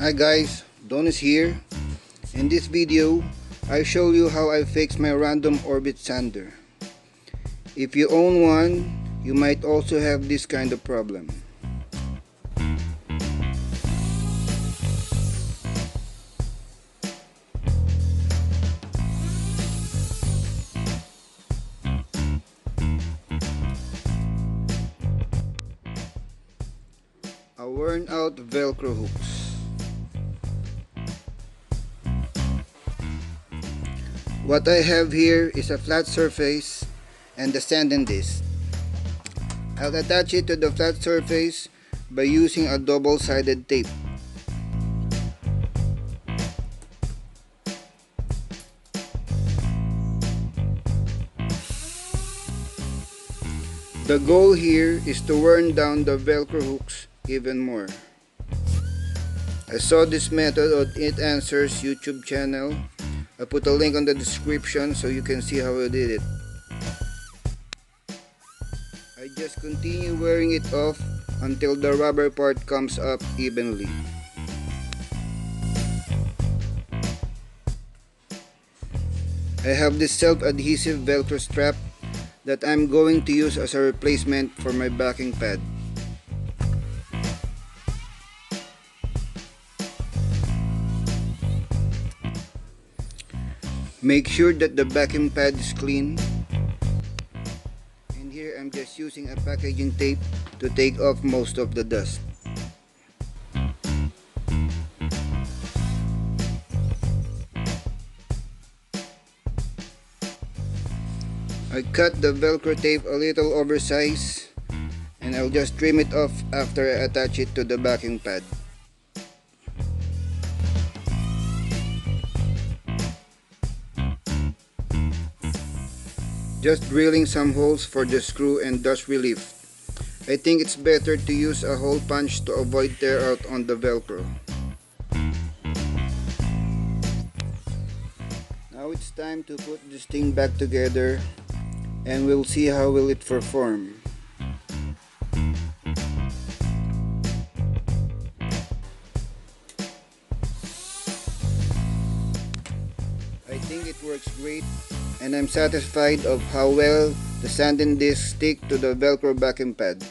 Hi guys, Don is here. In this video, I show you how I fix my random orbit sander. If you own one, you might also have this kind of problem. A worn out Velcro hooks. What I have here is a flat surface and the sanding disc. I'll attach it to the flat surface by using a double-sided tape. The goal here is to worn down the Velcro hooks even more. I saw this method on It Answers YouTube channel. I put a link on the description so you can see how I did it. I just continue wearing it off until the rubber part comes up evenly. I have this self-adhesive Velcro strap that I'm going to use as a replacement for my backing pad. Make sure that the backing pad is clean. And here I'm just using a packaging tape to take off most of the dust. I cut the Velcro tape a little oversized and I'll just trim it off after I attach it to the backing pad. Just drilling some holes for the screw and dust relief. I think it's better to use a hole punch to avoid tear out on the Velcro. Now it's time to put this thing back together and we'll see how will it perform. I think it works great and I'm satisfied of how well the sanding discs stick to the Velcro backing pad.